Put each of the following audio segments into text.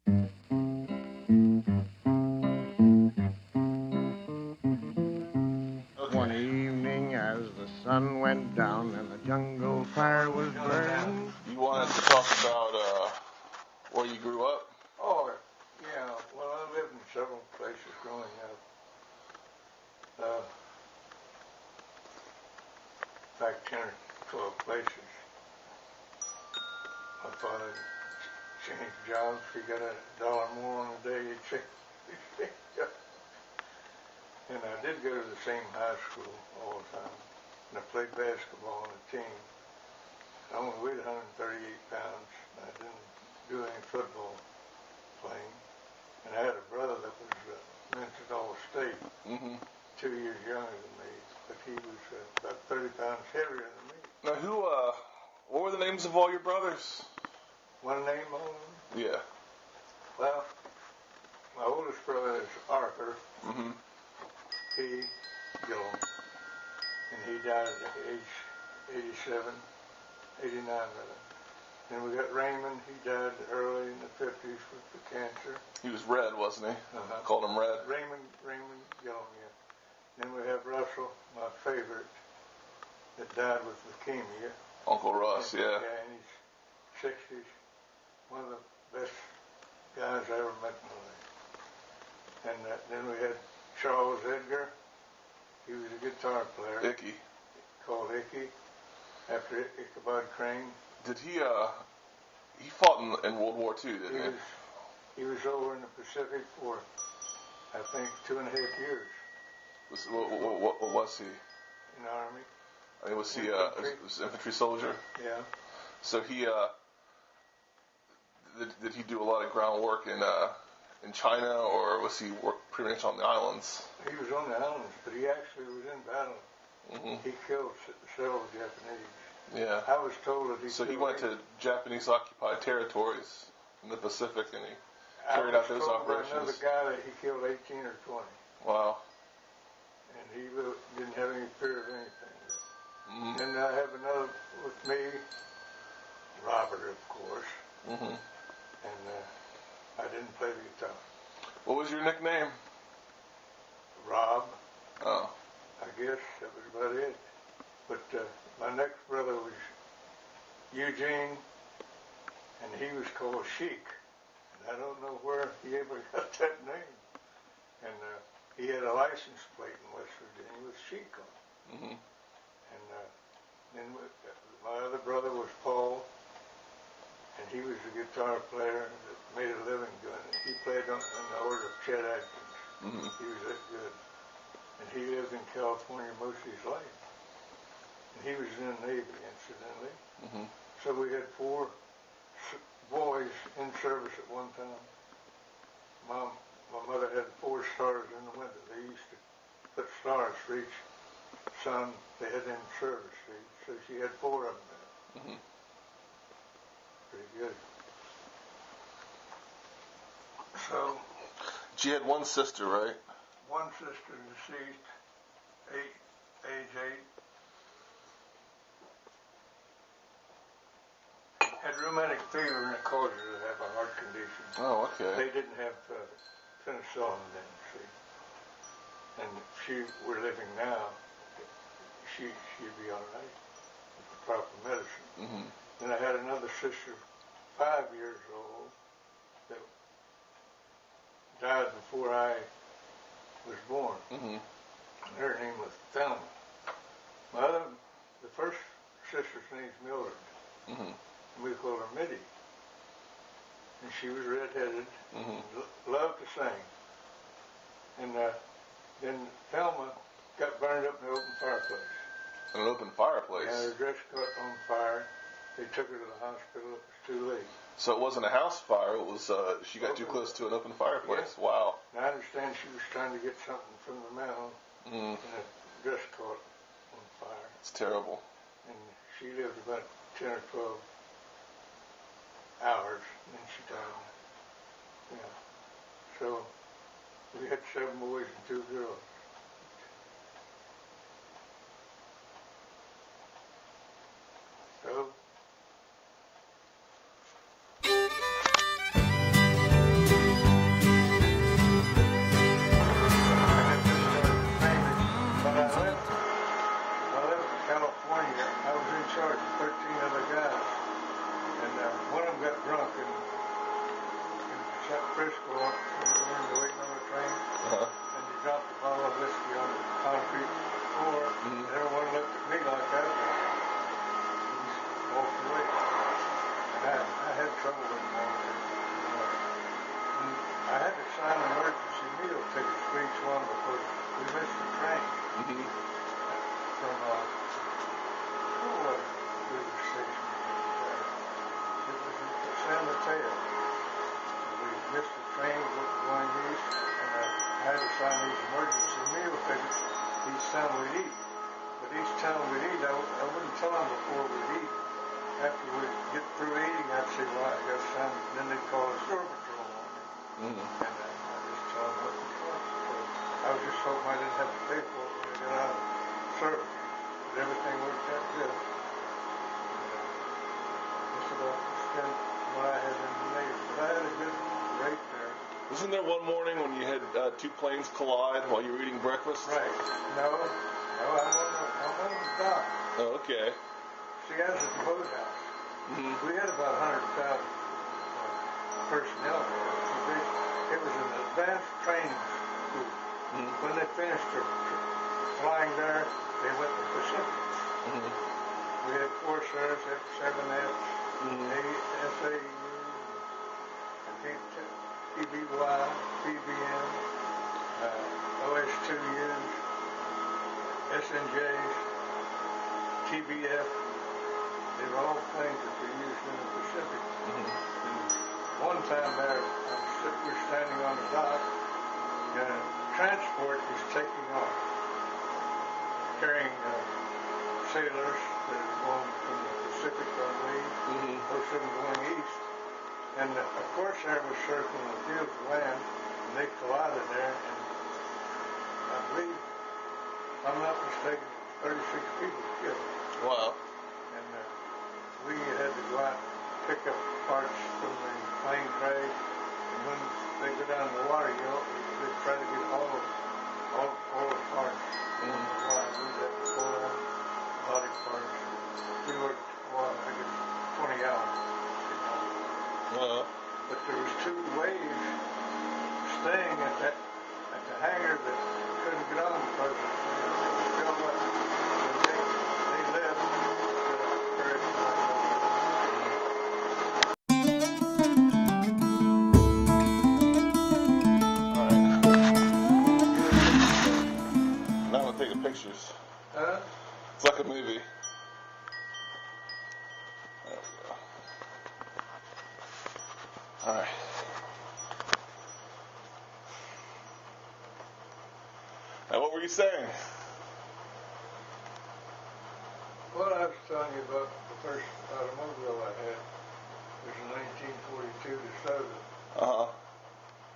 One evening as the sun went down and the jungle fire was burning. You wanted to talk about where you grew up? Oh, yeah. Well, I lived in several places growing up. In fact, 10 or 12 places. My father changed jobs. He got $1 more on a day. He changed jobs. And I did go to the same high school all the time. And I played basketball on a team. I only weighed 138 pounds. I didn't do any football playing. And I had a brother that was mentored All-State, 2 years younger than me. But he was about 30 pounds heavier than me. Now, what were the names of all your brothers? One name on them? Yeah. Well, my oldest brother is Arthur P. Gilliam. And he died at age 87, 89 rather. Then we got Raymond. He died early in the 50s with the cancer. He was Red, wasn't he? Called him Red. Raymond Gilliam, yeah. Then we have Russell, my favorite, that died with leukemia. Uncle Russ, yeah. Yeah, in his 60s. One of the best guys I ever met in my life. And then we had Charles Edgar. He was a guitar player. Icky. Called Icky, after Ichabod Crane. Did he fought in World War II, didn't he? He was over in the Pacific for, I think, 2.5 years. What was he? In the Army. I mean, was he an infantry soldier? Yeah. So he did he do a lot of groundwork in China, or was he work pretty much on the islands? He was on the islands, but he actually was in battle. He killed several Japanese. Yeah. I was told that he went to Japanese occupied territories in the Pacific, and he carried out those operations. I was told by another guy that he killed 18 or 20. Wow. And he didn't have any fear of anything. And I have another with me, Robert, of course. And I didn't play the guitar. What was your nickname? Rob. Oh. I guess that was about it. But my next brother was Eugene, and he was called Sheik. And I don't know where he ever got that name. And he had a license plate in West Virginia with Sheik on it. And then my other brother was Paul, and he was a guitar player that made a living doing it. He played in the order of Chet Atkins. He was that good. And he lived in California most of his life. And he was in the Navy, incidentally. So we had 4 boys in service at one time. My mother had 4 stars in the window. They used to put stars for each son they had in service. So she had 4 of them there. Pretty good. So. She had one sister, right? One sister deceased, age 8. Had rheumatic fever, and it caused her to have a heart condition. Oh, okay. They didn't have penicillin then, see. And if she were living now, she'd be all right with the proper medicine. Then I had another sister, 5 years old, that died before I was born. And her name was Thelma. The first sister's name's Mildred. And we called her Mitty. And she was redheaded, loved to sing. And then Thelma got burned up in the open fireplace. An open fireplace? And her dress caught on fire. They took her to the hospital. It was too late. So it wasn't a house fire. It was she got too close to an open fireplace. Yeah. Wow. And I understand she was trying to get something from the mountain, and her dress caught on fire. It's terrible. And she lived about 10 or 12 hours, and then she died. Yeah. So we had 7 boys and 2 girls. So sergeant, 13 other guys. And one of them got drunk and shot Frisco up when we were waiting on the train. And he dropped a bottle of whiskey on the concrete floor. And everyone looked at me like that. He walked away. And I had trouble with him over there. And I had to sign emergency meal tickets for each one because we missed the train. From the station. It was in San Mateo. We missed the train going east, and I had to sign these emergency meal tickets each time we'd eat. But each time we'd eat, I wouldn't tell them before we'd eat. After we get through eating, I'd say, well, I got signed. Then they'd call a store patrol on me. And I just tell them what it was. So I was just hoping I didn't have to pay for it when I got out of service. But everything worked out good. Just about to spend what I had in the Navy. But I had a good rate there. Wasn't there one morning when you had two planes collide while you were eating breakfast? Right. No, I'm on the dock. Oh, okay. See, I was at the boathouse. We had about 100,000 personnel there. It was an advanced training school. When they finished their flying there, they went to Pacific. We had 4 SIRs, 7 Fs, 8 SAUs, PBY, PBM, OS2Us, SNJs, TBF. They were all planes that were used in the Pacific. And one time there, we're standing on the dock, and a transport is taking off, carrying sailors that are going from the Pacific on leave, most of them going east. And a Corsair was circling the field of land, and they collided there, and I believe, if I'm not mistaken, 36 people killed. Wow. And we had to go out and pick up parts from the plane crash, and when they go down in the water, they try to get all the parts. We had to pull on body parts. We worked, I guess, 20 hours. But there was 2 waves staying at the hangar that couldn't get on because they filled up. So they left. Now I'm taking pictures. Huh? It's like a movie. There we go. Alright. Now what were you saying? Well, I was telling you about the first automobile I had. It was in 1942 DeSoto.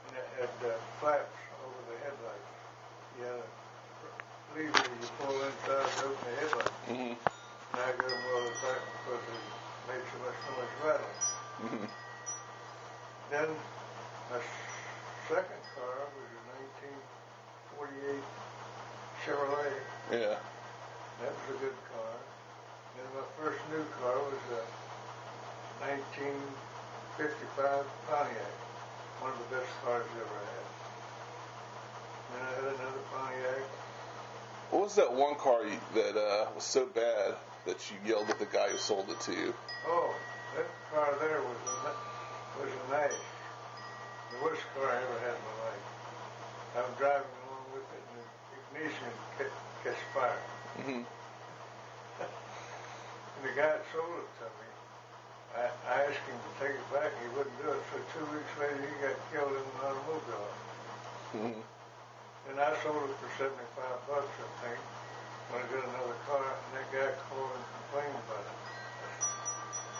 And it had flaps over the headlights. You had a lever you pull inside to open the headlights. And I got them welded back because they made so much noise rattling. Then my second car was a 1948 Chevrolet. Yeah. That was a good car. Then my first new car was a 1955 Pontiac. One of the best cars I ever had. Then I had another Pontiac. What was that one car that was so bad that you yelled at the guy who sold it to you? Oh, that car there was a Nash. The worst car I ever had in my life. I was driving along with it, and the ignition catch fire. And the guy that sold it to me, I asked him to take it back, and he wouldn't do it. So 2 weeks later, he got killed in an automobile. And I sold it for $75, I think, when I got another car, and that guy called and complained about it.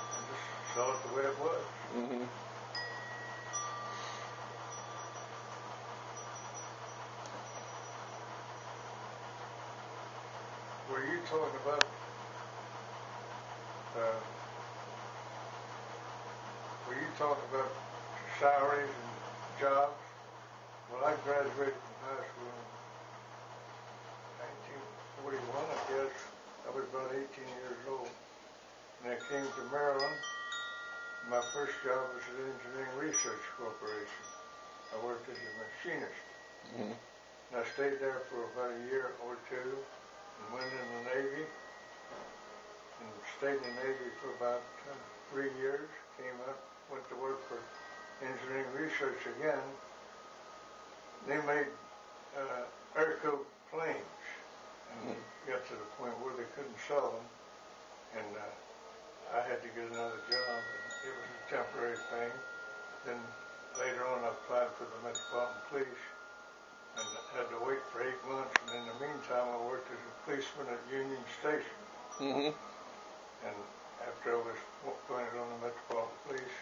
I just saw it the way it was. Were you talking about salaries and jobs? Well, I graduated from high school in 1941, I guess. I was about 18 years old. came to Maryland. My first job was at Engineering Research Corporation. I worked as a machinist. Mm-hmm. And I stayed there for about a year or two and went in the Navy and stayed in the Navy for about 3 years. Came up, went to work for Engineering Research again. They made aircoat planes, and we got to the point where they couldn't sell them, and I had to get another job, and it was a temporary thing. Then later on I applied for the Metropolitan Police and had to wait for 8 months, and in the meantime I worked as a policeman at Union Station. Mm-hmm. And after I was appointed on the Metropolitan Police,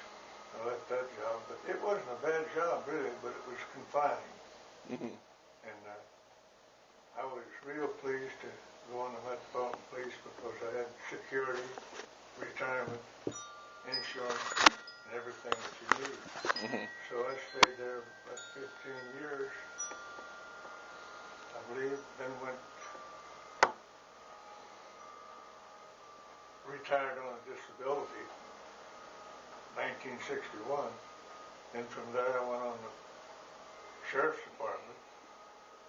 I left that job, but it wasn't a bad job really, but it was confining. Mm-hmm. And I was real pleased to go on the Metropolitan Police because I had security, retirement, insurance, and everything that you need. Mm-hmm. So I stayed there about 15 years, I believe, then retired on a disability, 1961. Then from there I went on the Sheriff's Department,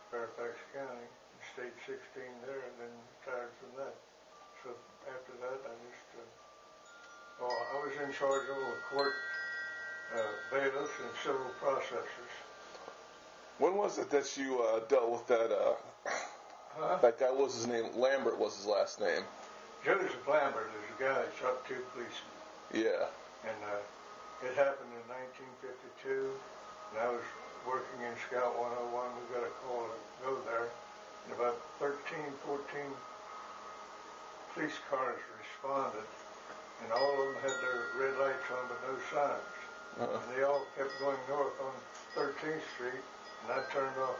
Fairfax County, and stayed 16 there, and then retired from that. So after that, I was in charge of all the court bailiffs and civil processes. When was it that you dealt with that? That guy, what was his name? Lambert was his last name. Joseph Lambert is the guy that shot 2 policemen. Yeah. And it happened in 1952, and I was working in Scout 101. We got a call to go there, and about 13, 14 police cars responded, and all of them had their red lights on but no signs. Uh-huh. And they all kept going north on 13th Street, and I turned off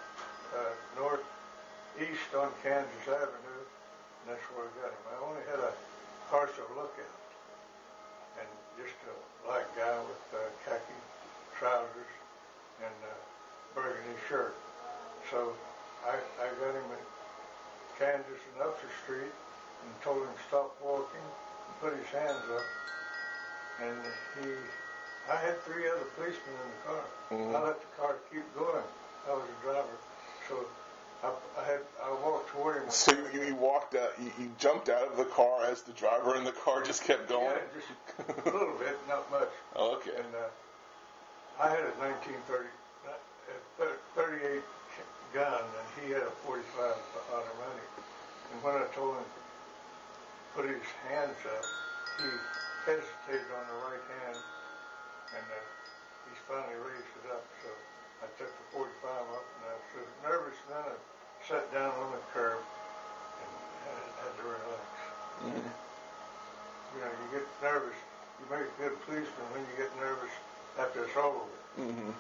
northeast on Kansas Avenue, and that's where I got him. I only had a partial lookout, and just a black guy with khaki trousers and burgundy shirt. So I got him at Kansas and Upshur Street and told him to stop walking and put his hands up. And I had 3 other policemen in the car. Mm-hmm. I let the car keep going. I was a driver. So I walked toward him. So you walked out, you jumped out of the car as the driver in the car just kept going? Yeah, just a little bit, not much. Oh, okay. And I had a 38 gun, and he had a 45 automatic. And when I told him to put his hands up, he hesitated on the right hand, and he finally raised it up. So I took the 45 up, and I was so nervous, and then I sat down on the curb and had to relax. Mm-hmm. You know, you get nervous. You make a good policeman when you get nervous after it's over with. Mm-hmm.